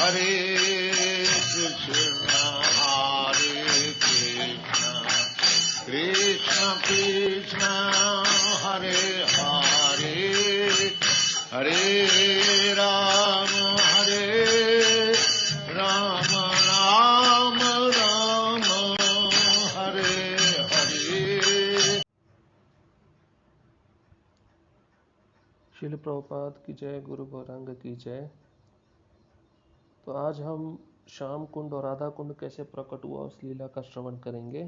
हरे कृष्ण कृष्ण कृष्ण हरे हरे हरे राम राम राम हरे हरे। श्रील प्रभुपाद की जय, गुरु गौरांग की जय। तो आज हम श्याम कुंड और राधा कुंड कैसे प्रकट हुआ उस लीला का श्रवण करेंगे।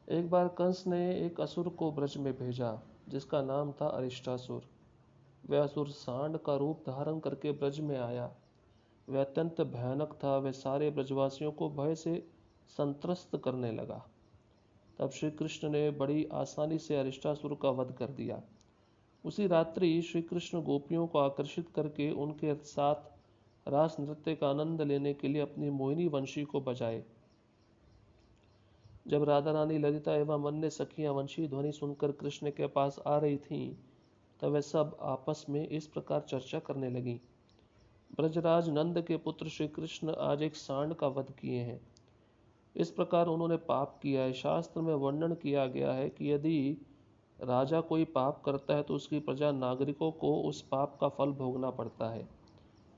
एक बार कंस ने एक असुर को ब्रज में भेजा जिसका नाम था अरिष्टासुर। वह असुर सांड का रूप धारण करके ब्रज में आया। वह अत्यंत भयानक था। वह सारे ब्रजवासियों को भय से संत्रस्त करने लगा। तब श्री कृष्ण ने बड़ी आसानी से अरिष्टासुर का वध कर दिया। उसी रात्रि श्री कृष्ण गोपियों को आकर्षित करके उनके साथ रास नृत्य का आनंद लेने के लिए अपनी मोहिनी वंशी को बजाए। जब राधा रानी, ललिता एवं अन्य सखियां वंशी ध्वनि सुनकर कृष्ण के पास आ रही थीं, तब वे सब आपस में इस प्रकार चर्चा करने लगीं। ब्रजराज नंद के पुत्र श्री कृष्ण आज एक सांड का वध किए हैं। इस प्रकार उन्होंने पाप किया है। शास्त्र में वर्णन किया गया है कि यदि राजा कोई पाप करता है तो उसकी प्रजा नागरिकों को उस पाप का फल भोगना पड़ता है।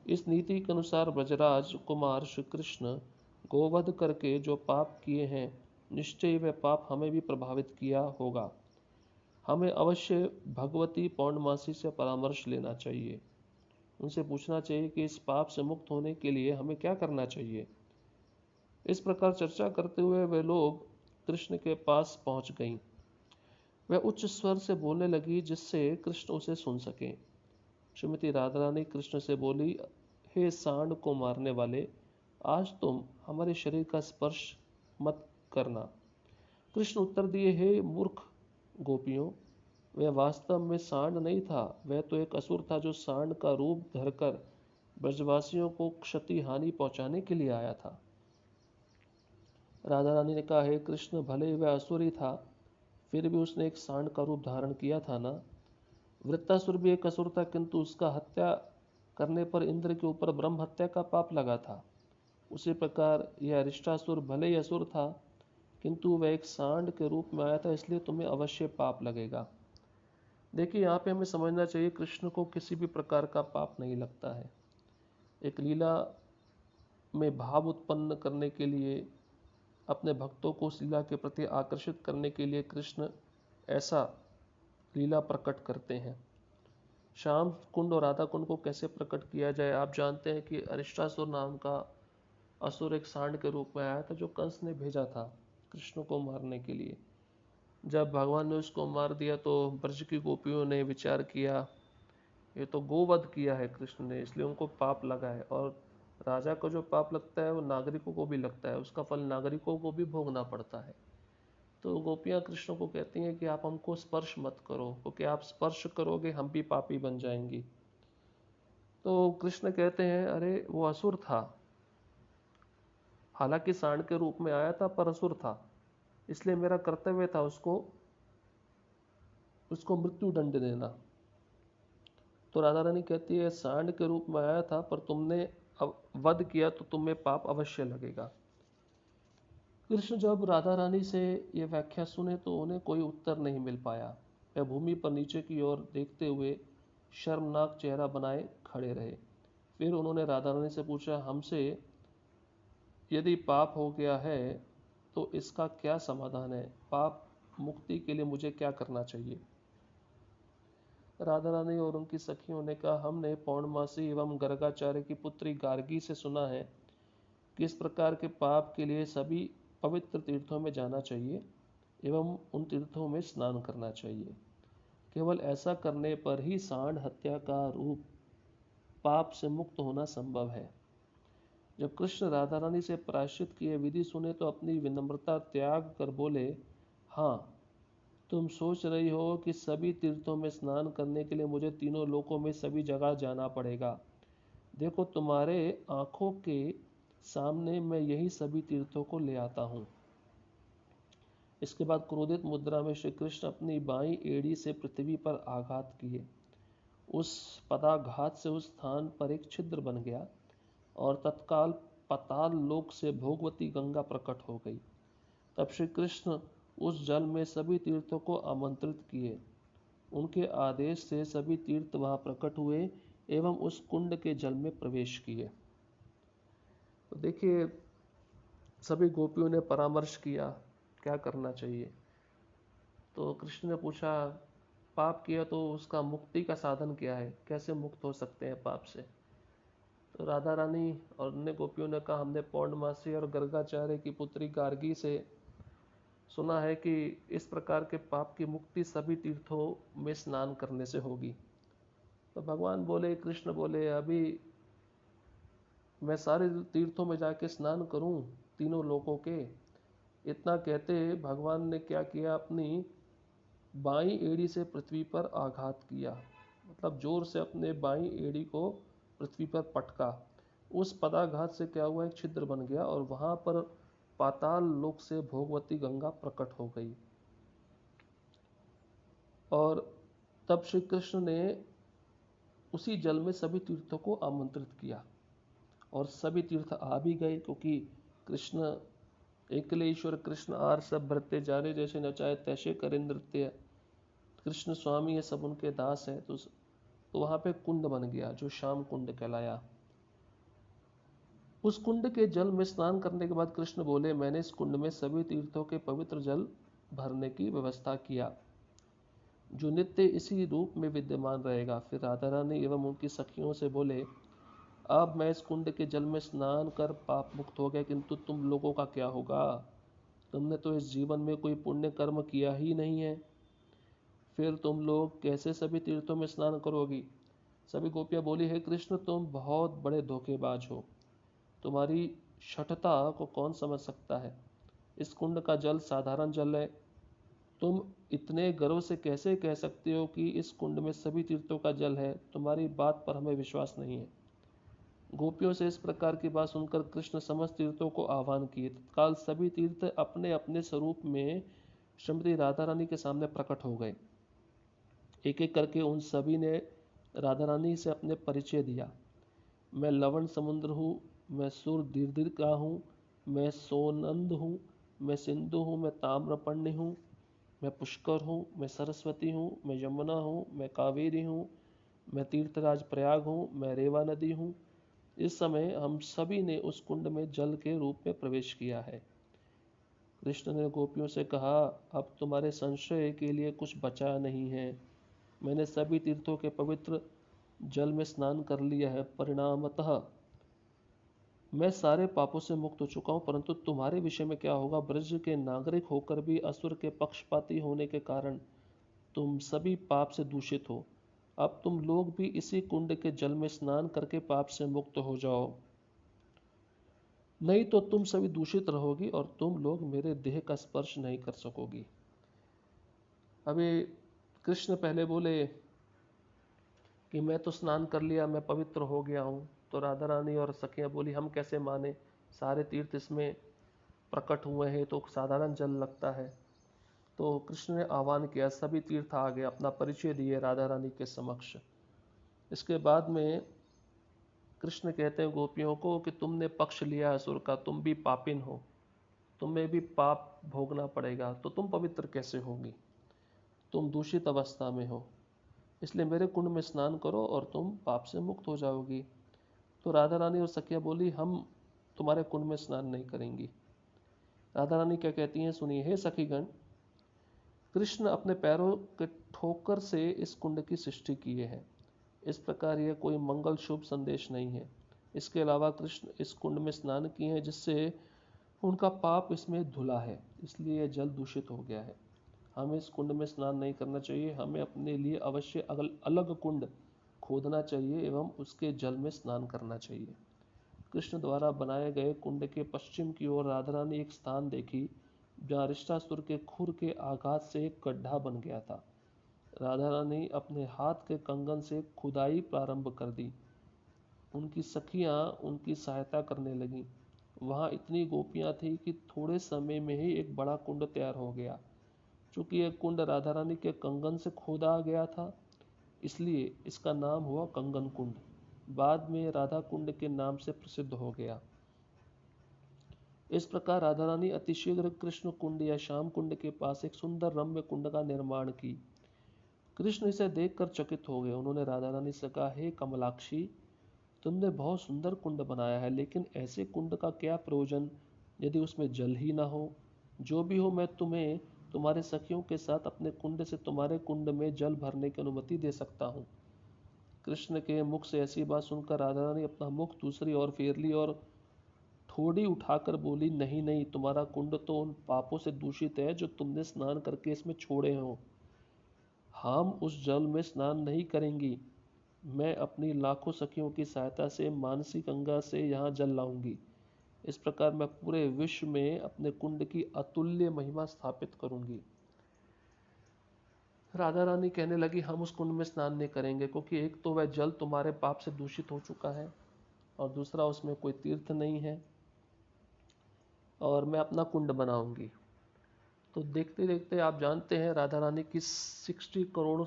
इस नीति के अनुसार ब्रजराज कुमार श्री कृष्ण गोवध करके जो पाप किए हैं, निश्चय वह पाप हमें भी प्रभावित किया होगा। हमें अवश्य भगवती पौर्णमासी से परामर्श लेना चाहिए। उनसे पूछना चाहिए कि इस पाप से मुक्त होने के लिए हमें क्या करना चाहिए। इस प्रकार चर्चा करते हुए वे लोग कृष्ण के पास पहुंच गईं। वह उच्च स्वर से बोलने लगी जिससे कृष्ण उसे सुन सके। श्रीमती राधा रानी कृष्ण से बोली, हे सांड को मारने वाले, आज तुम हमारे शरीर का स्पर्श मत करना। कृष्ण उत्तर दिए, हे मूर्ख गोपियों, वह वास्तव में सांड नहीं था। वह तो एक असुर था जो सांड का रूप धरकर ब्रजवासियों को क्षति हानि पहुंचाने के लिए आया था। राधा रानी ने कहा, हे कृष्ण, भले ही वह असुर ही था, फिर भी उसने एक सांड का रूप धारण किया था ना। वृत्तासुर भी एक असुर था, किंतु उसका हत्या करने पर इंद्र के ऊपर ब्रह्म हत्या का पाप लगा था। उसी प्रकार यह अरिष्टासुर भले ही असुर था, किंतु वह एक सांड के रूप में आया था, इसलिए तुम्हें अवश्य पाप लगेगा। देखिए, यहाँ पे हमें समझना चाहिए कृष्ण को किसी भी प्रकार का पाप नहीं लगता है। एक लीला में भाव उत्पन्न करने के लिए, अपने भक्तों को उस लीला के प्रति आकर्षित करने के लिए कृष्ण ऐसा लीला प्रकट करते हैं। श्याम कुंड और राधा कुंड को कैसे प्रकट किया जाए। आप जानते हैं कि अरिष्टासुर नाम का असुर एक सांड के रूप में आया था जो कंस ने भेजा था कृष्ण को मारने के लिए। जब भगवान ने उसको मार दिया तो ब्रज की गोपियों ने विचार किया, ये तो गोवध किया है कृष्ण ने, इसलिए उनको पाप लगा है। और राजा को जो पाप लगता है वो नागरिकों को भी लगता है, उसका फल नागरिकों को भी भोगना पड़ता है। तो गोपियाँ कृष्ण को कहती हैं कि आप हमको स्पर्श मत करो, क्योंकि आप स्पर्श करोगे हम भी पापी बन जाएंगी। तो कृष्ण कहते हैं, अरे वो असुर था, हालांकि सांड के रूप में आया था पर असुर था, इसलिए मेरा कर्तव्य था उसको मृत्यु दंड देना। तो राधा रानी कहती है, सांड के रूप में आया था पर तुमने वध किया तो तुम्हें पाप अवश्य लगेगा। कृष्ण जब राधा रानी से ये व्याख्या सुने तो उन्हें कोई उत्तर नहीं मिल पाया। वह भूमि पर नीचे की ओर देखते हुए शर्मनाक चेहरा बनाए खड़े रहे। फिर उन्होंने राधा रानी से पूछा, हमसे यदि पाप हो गया है तो इसका क्या समाधान है। पाप मुक्ति के लिए मुझे क्या करना चाहिए। राधा रानी और उनकी सखियों ने कहा, हमने पौर्णमासी एवं गर्गाचार्य की पुत्री गार्गी से सुना है कि इस प्रकार के पाप के लिए सभी पवित्र तीर्थों में जाना चाहिए एवं उन तीर्थों में स्नान करना चाहिए। केवल ऐसा करने पर ही सांड हत्या का रूप पाप से मुक्त होना संभव है। जब कृष्ण राधा रानी से प्रायश्चित की यह विधि सुने तो अपनी विनम्रता त्याग कर बोले, हाँ, तुम सोच रही हो कि सभी तीर्थों में स्नान करने के लिए मुझे तीनों लोकों में सभी जगह जाना पड़ेगा। देखो, तुम्हारे आंखों के सामने मैं यही सभी तीर्थों को ले आता हूँ। इसके बाद क्रोधित मुद्रा में श्री कृष्ण अपनी बाईं एड़ी से पृथ्वी पर आघात किए। उस पदाघात से उस स्थान पर एक छिद्र बन गया और तत्काल पाताल लोक से भोगवती गंगा प्रकट हो गई। तब श्री कृष्ण उस जल में सभी तीर्थों को आमंत्रित किए। उनके आदेश से सभी तीर्थ वहां प्रकट हुए एवं उस कुंड के जल में प्रवेश किए। तो देखिए, सभी गोपियों ने परामर्श किया क्या करना चाहिए। तो कृष्ण ने पूछा, पाप किया तो उसका मुक्ति का साधन क्या है, कैसे मुक्त हो सकते हैं पाप से। तो राधा रानी और अन्य गोपियों ने कहा, हमने पौर्णमासी और गर्गाचार्य की पुत्री गार्गी से सुना है कि इस प्रकार के पाप की मुक्ति सभी तीर्थों में स्नान करने से होगी। तो भगवान बोले, कृष्ण बोले, अभी मैं सारे तीर्थों में जाके स्नान करूं तीनों लोकों के। इतना कहते भगवान ने क्या किया, अपनी बाईं एड़ी से पृथ्वी पर आघात किया, मतलब जोर से अपने बाईं एड़ी को पृथ्वी पर पटका। उस पदाघात से क्या हुआ, एक छिद्र बन गया और वहां पर पाताल लोक से भोगवती गंगा प्रकट हो गई। और तब श्री कृष्ण ने उसी जल में सभी तीर्थों को आमंत्रित किया और सभी तीर्थ आ भी गए, क्योंकि कृष्ण एकले ईश्वर कृष्ण आर सब भरते जारे, जैसे नचाए तैसे करे नृत्य। कृष्ण स्वामी ये सब उनके दास हैं। तो वहां पे कुंड बन गया जो श्याम कुंड कहलाया। उस कुंड के जल में स्नान करने के बाद कृष्ण बोले, मैंने इस कुंड में सभी तीर्थों के पवित्र जल भरने की व्यवस्था किया जो नित्य इसी रूप में विद्यमान रहेगा। फिर राधा रानी एवं उनकी सखियों से बोले, अब मैं इस कुंड के जल में स्नान कर पाप मुक्त हो गया, किंतु तुम लोगों का क्या होगा, तुमने तो इस जीवन में कोई पुण्य कर्म किया ही नहीं है, फिर तुम लोग कैसे सभी तीर्थों में स्नान करोगी। सभी गोपियां बोली, हे कृष्ण, तुम बहुत बड़े धोखेबाज हो, तुम्हारी शठता को कौन समझ सकता है। इस कुंड का जल साधारण जल है, तुम इतने गर्व से कैसे कह सकते हो कि इस कुंड में सभी तीर्थों का जल है, तुम्हारी बात पर हमें विश्वास नहीं है। गोपियों से इस प्रकार की बात सुनकर कृष्ण समस्त तीर्थों को आह्वान किए। तत्काल सभी तीर्थ अपने अपने स्वरूप में श्रीमती राधा रानी के सामने प्रकट हो गए। एक एक करके उन सभी ने राधा रानी से अपने परिचय दिया। मैं लवण समुद्र हूँ, मैं सुर दीर्घ का हूँ, मैं सोनंद हूँ, मैं सिंधु हूँ, मैं ताम्रपर्णी हूँ, मैं पुष्कर हूँ, मैं सरस्वती हूँ, मैं यमुना हूँ, मैं कावेरी हूँ, मैं तीर्थराज प्रयाग हूँ, मैं रेवा नदी हूँ। इस समय हम सभी ने उस कुंड में जल के रूप में प्रवेश किया है। कृष्ण ने गोपियों से कहा, अब तुम्हारे संशय के लिए कुछ बचा नहीं है। मैंने सभी तीर्थों के पवित्र जल में स्नान कर लिया है। परिणामतः मैं सारे पापों से मुक्त हो चुका हूँ। परंतु तुम्हारे विषय में क्या होगा, ब्रज के नागरिक होकर भी असुर के पक्षपाती होने के कारण तुम सभी पाप से दूषित हो। अब तुम लोग भी इसी कुंड के जल में स्नान करके पाप से मुक्त हो जाओ, नहीं तो तुम सभी दूषित रहोगी और तुम लोग मेरे देह का स्पर्श नहीं कर सकोगी। अभी कृष्ण पहले बोले कि मैं तो स्नान कर लिया, मैं पवित्र हो गया हूँ। तो राधा रानी और सखियाँ बोली, हम कैसे माने, सारे तीर्थ इसमें प्रकट हुए हैं तो साधारण जल लगता है। तो कृष्ण ने आह्वान किया, सभी तीर्थ आ गए, अपना परिचय दिए राधा रानी के समक्ष। इसके बाद में कृष्ण कहते हैं गोपियों को कि तुमने पक्ष लिया असुर का, तुम भी पापिन हो, तुम्हें भी पाप भोगना पड़ेगा, तो तुम पवित्र कैसे होगी, तुम दूषित अवस्था में हो, इसलिए मेरे कुंड में स्नान करो और तुम पाप से मुक्त हो जाओगी। तो राधा रानी और सखिया बोली, हम तुम्हारे कुंड में स्नान नहीं करेंगी। राधा रानी क्या कहती हैं सुनिए, हे सखीगण, कृष्ण अपने पैरों के ठोकर से इस कुंड की सृष्टि किए हैं। इस प्रकार यह कोई मंगल शुभ संदेश नहीं है। इसके अलावा कृष्ण इस कुंड में स्नान किए हैं जिससे उनका पाप इसमें धुला है, इसलिए यह जल दूषित हो गया है। हमें इस कुंड में स्नान नहीं करना चाहिए, हमें अपने लिए अवश्य अलग कुंड खोदना चाहिए एवं उसके जल में स्नान करना चाहिए। कृष्ण द्वारा बनाए गए कुंड के पश्चिम की ओर राधा रानी एक स्थान देखी जहाँ अरिष्टासुर के खुर के आघात से एक गड्ढा बन गया था। राधा रानी अपने हाथ के कंगन से खुदाई प्रारंभ कर दी। उनकी सखियां उनकी सहायता करने लगीं। वहां इतनी गोपियां थी कि थोड़े समय में ही एक बड़ा कुंड तैयार हो गया। चूंकि यह कुंड राधा रानी के कंगन से खोदा गया था, इसलिए इसका नाम हुआ कंगन कुंड। बाद में राधा कुंड के नाम से प्रसिद्ध हो गया। इस प्रकार राधा रानी अतिशीघ्र कृष्ण कुंड या श्याम कुंड के पास एक सुंदर रम्य कुंड का निर्माण की। कृष्ण इसे देखकर चकित हो गए। उन्होंने राधा रानी से कहा, हे कमलाक्षी, तुमने बहुत सुंदर कुंड बनाया है, लेकिन ऐसे कुंड का क्या प्रयोजन यदि उसमें जल ही ना हो। जो भी हो, मैं तुम्हें तुम्हारे सखियों के साथ अपने कुंड से तुम्हारे कुंड में जल भरने की अनुमति दे सकता हूँ। कृष्ण के मुख से ऐसी बात सुनकर राधा रानी अपना मुख दूसरी ओर फेर ली और ठोड़ी उठाकर बोली, नहीं नहीं, तुम्हारा कुंड तो उन पापों से दूषित है जो तुमने स्नान करके इसमें छोड़े हो। हम उस जल में स्नान नहीं करेंगी। मैं अपनी लाखों सखियों की सहायता से मानसी गंगा से यहाँ जल लाऊंगी। इस प्रकार मैं पूरे विश्व में अपने कुंड की अतुल्य महिमा स्थापित करूंगी। राधा रानी कहने लगी, हम उस कुंड में स्नान नहीं करेंगे, क्योंकि एक तो वह जल तुम्हारे पाप से दूषित हो चुका है और दूसरा उसमें कोई तीर्थ नहीं है, और मैं अपना कुंड बनाऊंगी। तो देखते देखते आप जानते हैं राधा रानी की 60 करोड़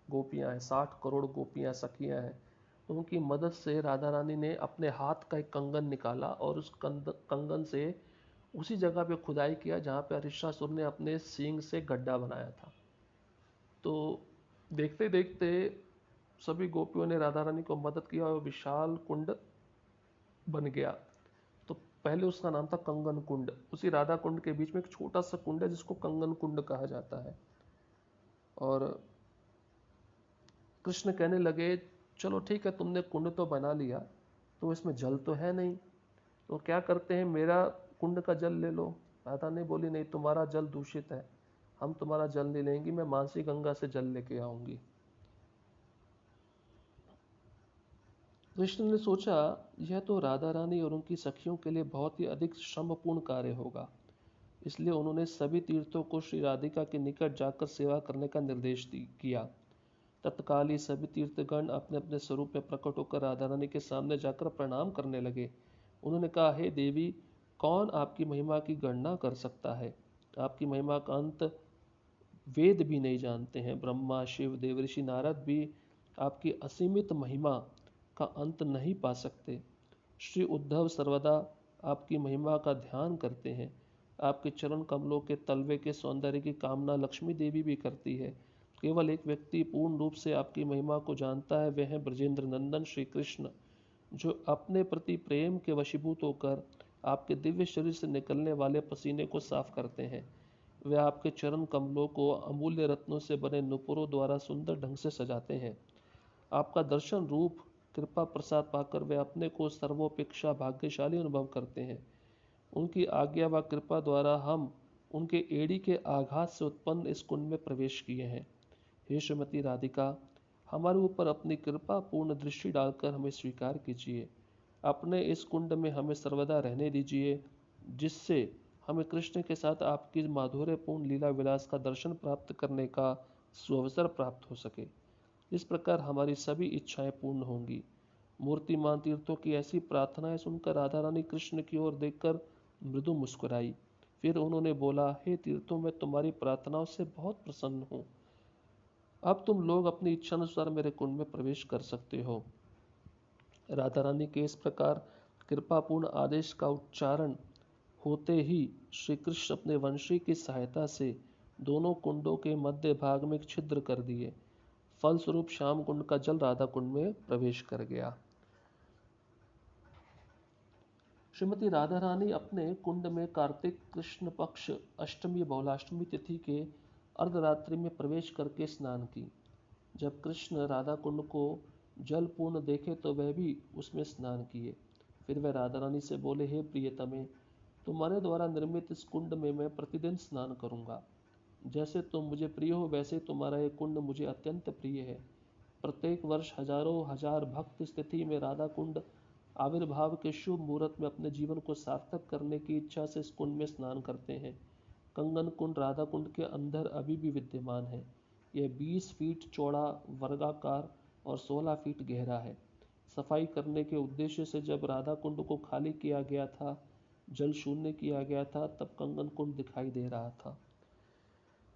गोपियां हैं, 60 करोड़ गोपियां सखियां हैं। तो उनकी मदद से राधा रानी ने अपने हाथ का एक कंगन निकाला और उस कंगन से उसी जगह पे खुदाई किया जहाँ पे अरिष्टासुर ने अपने सींग से गड्ढा बनाया था। तो देखते देखते सभी गोपियों ने राधा रानी को मदद किया और विशाल कुंड बन गया। तो पहले उसका नाम था कंगन कुंड। उसी राधा कुंड के बीच में एक छोटा सा कुंड है जिसको कंगन कुंड कहा जाता है। और कृष्ण कहने लगे, चलो ठीक है, तुमने कुंड तो बना लिया, तो इसमें जल तो है नहीं, तो क्या करते हैं, मेरा कुंड का जल ले लो। राधा ने बोली, नहीं, तुम्हारा जल दूषित है, हम तुम्हारा जल नहीं लेंगे, मैं मानसी गंगा से जल लेके आऊंगी। कृष्ण ने सोचा, यह तो राधा रानी और उनकी सखियों के लिए बहुत ही अधिक श्रमपूर्ण कार्य होगा, इसलिए उन्होंने सभी तीर्थों को श्री राधिका के निकट जाकर सेवा करने का निर्देश किया। तत्काल ही सभी तीर्थगण अपने अपने स्वरूप में प्रकट होकर राधा रानी के सामने जाकर प्रणाम करने लगे। उन्होंने कहा, हे देवी, कौन आपकी महिमा की गणना कर सकता है। आपकी महिमा का अंत वेद भी नहीं जानते हैं। ब्रह्मा, शिव, देवऋषि नारद भी आपकी असीमित महिमा का अंत नहीं पा सकते। श्री उद्धव सर्वदा आपकी महिमा का ध्यान करते हैं। आपके चरण कमलों के तलवे के सौंदर्य की कामना लक्ष्मी देवी भी करती है। केवल एक व्यक्ति पूर्ण रूप से आपकी महिमा को जानता है, वह है ब्रजेंद्र नंदन श्री कृष्ण, जो अपने प्रति प्रेम के वशीभूत होकर आपके दिव्य शरीर से निकलने वाले पसीने को साफ करते हैं। वे आपके चरण कमलों को अमूल्य रत्नों से बने नुपुरों द्वारा सुंदर ढंग से सजाते हैं। आपका दर्शन रूप कृपा प्रसाद पाकर वे अपने को सर्वोपेक्षा भाग्यशाली अनुभव करते हैं। उनकी आज्ञा व कृपा द्वारा हम उनके एड़ी के आघात से उत्पन्न इस कुंड में प्रवेश किए हैं। हे श्रीमती राधिका, हमारे ऊपर अपनी कृपा पूर्ण दृष्टि डालकर हमें स्वीकार कीजिए। अपने इस कुंड में हमें सर्वदा रहने दीजिए, जिससे हमें कृष्ण के साथ आपकी माधुर्यपूर्ण लीला विलास का दर्शन प्राप्त करने का सुअवसर प्राप्त हो सके। इस प्रकार हमारी सभी इच्छाएं पूर्ण होंगी। मूर्तिमान तीर्थों की ऐसी प्रार्थनाएं सुनकर राधा रानी कृष्ण की ओर देखकर मृदु मुस्कुराई। फिर उन्होंने बोला, हे तीर्थों, मैं तुम्हारी प्रार्थनाओं से बहुत प्रसन्न हूँ। अब तुम लोग अपनी इच्छा अनुसार मेरे कुंड में प्रवेश कर सकते हो। राधा रानी के इस प्रकार कृपापूर्ण आदेश का उच्चारण होते ही श्री कृष्ण अपने वंशी की सहायता से दोनों कुंडों के मध्य भाग में एक छिद्र कर दिए। फलस्वरूप श्याम कुंड का जल राधा कुंड में प्रवेश कर गया। श्रीमती राधा रानी अपने कुंड में कार्तिक कृष्ण पक्ष अष्टमी बहुलाष्टमी तिथि के अर्धरात्रि में प्रवेश करके स्नान की। जब कृष्ण राधा कुंड को जल पूर्ण देखे तो वह भी उसमें स्नान किए। फिर वह राधा रानी से बोले, हे प्रियतमे, तुम्हारे द्वारा निर्मित इस कुंड में मैं प्रतिदिन स्नान करूंगा। जैसे तुम मुझे प्रिय हो, वैसे तुम्हारा यह कुंड मुझे अत्यंत प्रिय है। प्रत्येक वर्ष हजारों हजार भक्त इस तिथि में राधा कुंड आविर्भाव के शुभ मुहूर्त में अपने जीवन को सार्थक करने की इच्छा से इस कुंड में स्नान करते हैं। कंगन कुंड राधा कुंड के अंदर अभी भी विद्यमान है। यह 20 फीट चौड़ा, वर्गाकार और 16 फीट गहरा है। सफाई करने के उद्देश्य से जब राधा कुंड को खाली किया गया था, जल शून्य किया गया था, तब कंगन कुंड दिखाई दे रहा था।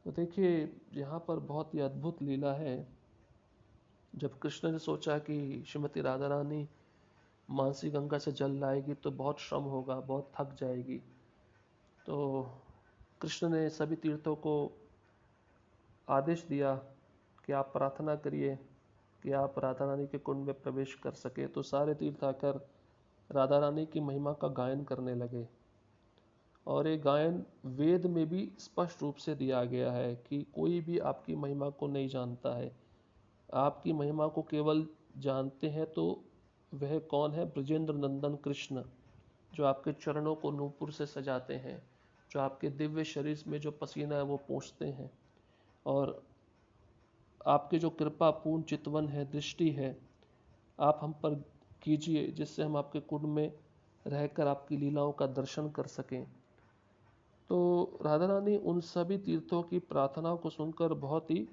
तो देखिए, यहाँ पर बहुत ही अद्भुत लीला है। जब कृष्ण ने सोचा कि श्रीमती राधा रानी मानसी गंगा से जल लाएगी तो बहुत श्रम होगा, बहुत थक जाएगी, तो कृष्ण ने सभी तीर्थों को आदेश दिया कि आप प्रार्थना करिए कि आप राधा रानी के कुंड में प्रवेश कर सके। तो सारे तीर्थ आकर राधा रानी की महिमा का गायन करने लगे। और ये गायन वेद में भी स्पष्ट रूप से दिया गया है कि कोई भी आपकी महिमा को नहीं जानता है। आपकी महिमा को केवल जानते हैं तो वह कौन है? ब्रजेंद्र नंदन कृष्ण, जो आपके चरणों को नूपुर से सजाते हैं, जो आपके दिव्य शरीर में जो पसीना है वो पोंछते हैं, और आपके जो कृपा पूर्ण चितवन है, दृष्टि है, आप हम पर कीजिए जिससे हम आपके कुंड में रहकर आपकी लीलाओं का दर्शन कर सकें। तो राधा रानी उन सभी तीर्थों की प्रार्थनाओं को सुनकर बहुत ही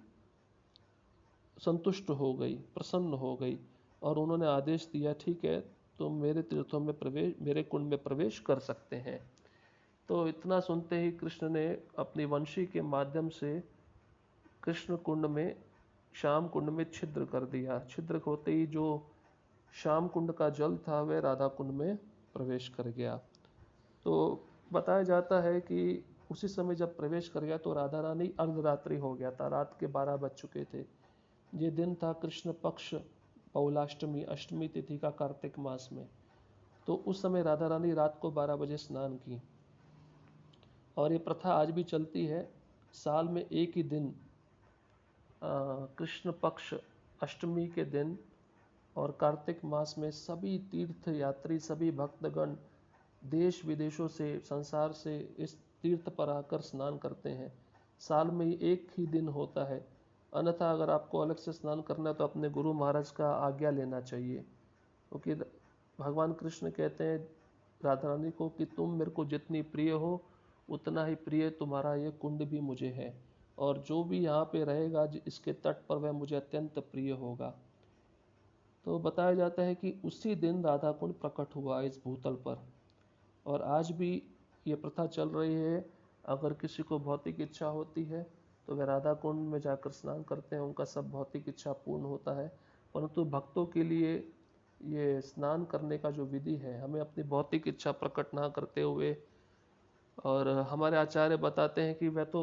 संतुष्ट हो गई, प्रसन्न हो गई, और उन्होंने आदेश दिया, ठीक है, तुम मेरे तीर्थों में प्रवेश, मेरे कुंड में प्रवेश कर सकते हैं। तो इतना सुनते ही कृष्ण ने अपनी वंशी के माध्यम से कृष्ण कुंड में, श्याम कुंड में छिद्र कर दिया। छिद्र होते ही जो श्याम कुंड का जल था वह राधा कुंड में प्रवेश कर गया। तो बताया जाता है कि उसी समय जब प्रवेश कर गया तो राधा रानी, अर्धरात्रि हो गया था, रात के 12 बज चुके थे। ये दिन था कृष्ण पक्ष पौलाष्टमी, अष्टमी तिथि का कार्तिक मास में। तो उस समय राधा रानी रात को 12 बजे स्नान की, और ये प्रथा आज भी चलती है। साल में एक ही दिन, कृष्ण पक्ष अष्टमी के दिन और कार्तिक मास में सभी तीर्थ यात्री, सभी भक्तगण देश विदेशों से, संसार से इस तीर्थ पर आकर स्नान करते हैं। साल में एक ही दिन होता है, अन्यथा अगर आपको अलग से स्नान करना है तो अपने गुरु महाराज का आज्ञा लेना चाहिए, क्योंकि भगवान कृष्ण कहते हैं राधा रानी को कि तुम मेरे को जितनी प्रिय हो उतना ही प्रिय तुम्हारा ये कुंड भी मुझे है, और जो भी यहाँ पे रहेगा इसके तट पर वह मुझे अत्यंत प्रिय होगा। तो बताया जाता है कि उसी दिन राधा कुंड प्रकट हुआ इस भूतल पर, और आज भी ये प्रथा चल रही है। अगर किसी को भौतिक इच्छा होती है तो वे राधा कुंड में जाकर स्नान करते हैं, उनका सब भौतिक इच्छा पूर्ण होता है। परंतु भक्तों के लिए ये स्नान करने का जो विधि है, हमें अपनी भौतिक इच्छा प्रकट ना करते हुए, और हमारे आचार्य बताते हैं कि वह तो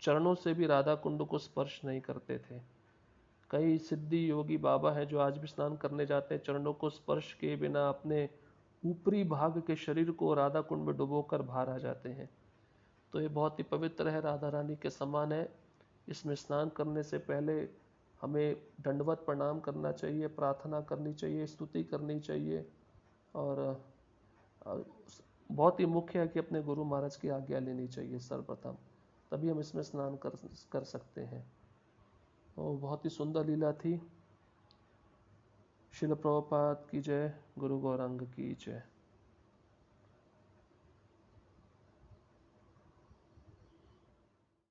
चरणों से भी राधा कुंड को स्पर्श नहीं करते थे। कई सिद्धि योगी बाबा हैं जो आज भी स्नान करने जाते हैं, चरणों को स्पर्श किए बिना अपने ऊपरी भाग के शरीर को राधा कुंड में डुबोकर बाहर आ जाते हैं। तो ये बहुत ही पवित्र है, राधा रानी के समान है। इसमें स्नान करने से पहले हमें दंडवत प्रणाम करना चाहिए, प्रार्थना करनी चाहिए, स्तुति करनी चाहिए, और बहुत ही मुख्य है कि अपने गुरु महाराज की आज्ञा लेनी चाहिए सर्वप्रथम, तभी हम इसमें स्नान कर सकते हैं। तो बहुत ही सुंदर लीला थी। शिल प्रभुपाद की जय, गुरु गौरांग की जय।